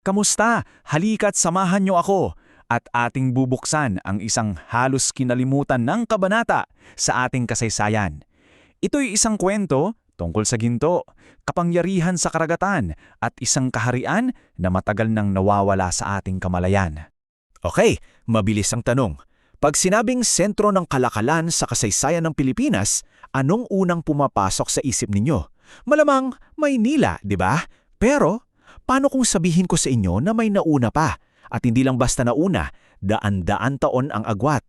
Kamusta? Halika't samahan niyo ako at ating bubuksan ang isang halos kinalimutan ng kabanata sa ating kasaysayan. Ito'y isang kwento tungkol sa ginto, kapangyarihan sa karagatan at isang kaharian na matagal nang nawawala sa ating kamalayan. Okay, mabilis ang tanong. Pag sinabing sentro ng kalakalan sa kasaysayan ng Pilipinas, anong unang pumapasok sa isip ninyo? Malamang Maynila, di ba? Pero, paano kung sabihin ko sa inyo na may nauna pa? At hindi lang basta nauna, daan-daan taon ang agwat.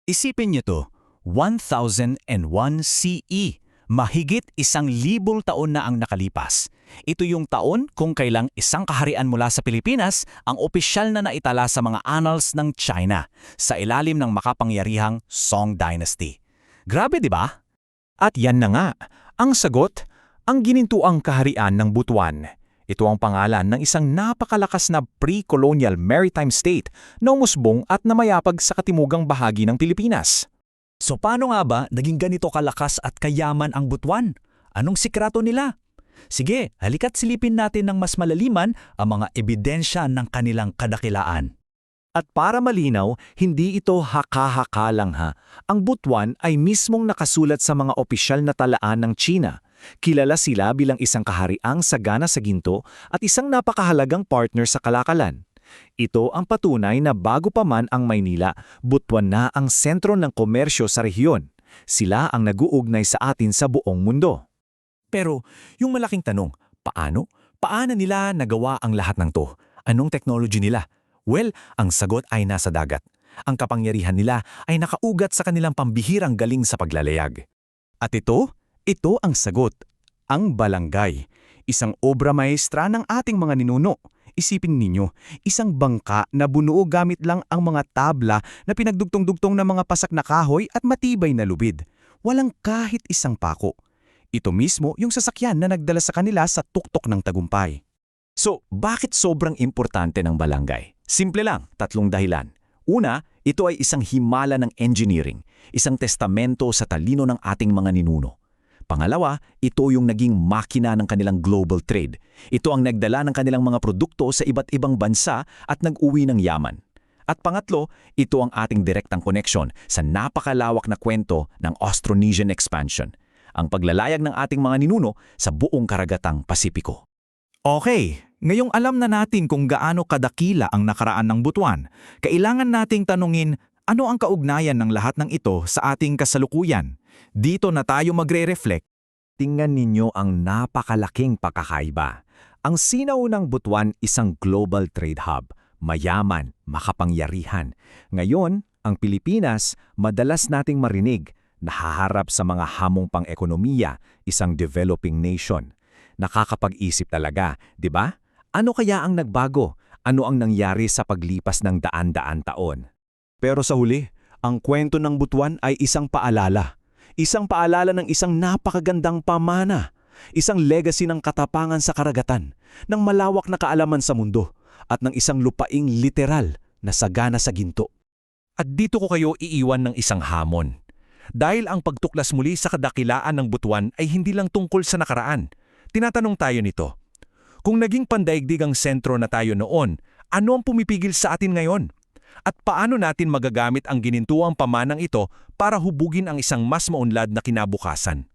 Isipin niyo to, 1001 CE. Mahigit 1,000 taon na ang nakalipas. Ito yung taon kung kailang isang kaharian mula sa Pilipinas ang opisyal na naitala sa mga annals ng China sa ilalim ng makapangyarihang Song Dynasty. Grabe, di ba? At yan na nga, ang sagot, ang ginintuang kaharian ng Butuan. Ito ang pangalan ng isang napakalakas na pre-colonial maritime state na umusbong at namayapag sa katimugang bahagi ng Pilipinas. So paano nga ba naging ganito kalakas at kayaman ang Butuan? Anong sikrato nila? Sige, halika't silipin natin ng mas malaliman ang mga ebidensya ng kanilang kadakilaan. At para malinaw, hindi ito haka-haka lang ha. Ang Butuan ay mismong nakasulat sa mga opisyal na talaan ng China. Kilala sila bilang isang kahariang sagana sa ginto at isang napakahalagang partner sa kalakalan. Ito ang patunay na bago pa man ang Maynila, Butuan na ang sentro ng komersyo sa rehiyon. Sila ang nag-uugnay sa atin sa buong mundo. Pero yung malaking tanong, paano? Paano nila nagawa ang lahat ng to? Anong technology nila? Well, ang sagot ay nasa dagat. Ang kapangyarihan nila ay nakaugat sa kanilang pambihirang galing sa paglalayag. At ito ang sagot. Ang balangay, isang obra maestra ng ating mga ninuno. Isipin ninyo, isang bangka na bunuo gamit lang ang mga tabla na pinagdugtong-dugtong ng mga pasak na kahoy at matibay na lubid. Walang kahit isang pako. Ito mismo yung sasakyan na nagdala sa kanila sa tuktok ng tagumpay. So, bakit sobrang importante ng balangay? Simple lang, 3 dahilan. Una, ito ay isang himala ng engineering, isang testamento sa talino ng ating mga ninuno. Pangalawa, ito yung naging makina ng kanilang global trade. Ito ang nagdala ng kanilang mga produkto sa iba't ibang bansa at nag-uwi ng yaman. At pangatlo, ito ang ating direktang koneksyon sa napakalawak na kwento ng Austronesian expansion, ang paglalayag ng ating mga ninuno sa buong karagatang Pasipiko. Okay, ngayong alam na natin kung gaano kadakila ang nakaraan ng Butuan, kailangan nating tanungin ano ang kaugnayan ng lahat ng ito sa ating kasalukuyan. Dito na tayo magre-reflect. Tingnan ninyo ang napakalaking pagkakaiba. Ang sinaunang Butuan isang global trade hub, mayaman, makapangyarihan. Ngayon, ang Pilipinas, madalas nating marinig, nahaharap sa mga hamong pang-ekonomiya, isang developing nation. Nakakapag-isip talaga, di ba? Ano kaya ang nagbago? Ano ang nangyari sa paglipas ng daan-daan taon? Pero sa huli, ang kwento ng Butuan ay isang paalala. Isang paalala ng isang napakagandang pamana. Isang legacy ng katapangan sa karagatan, ng malawak na kaalaman sa mundo, at ng isang lupaing literal na sagana sa ginto. At dito ko kayo iiwan ng isang hamon. Dahil ang pagtuklas muli sa kadakilaan ng Butuan ay hindi lang tungkol sa nakaraan. Tinatanong tayo nito, kung naging pandaigdig ang sentro na tayo noon, ano ang pumipigil sa atin ngayon? At paano natin magagamit ang ginintuang pamanang ito para hubugin ang isang mas maunlad na kinabukasan?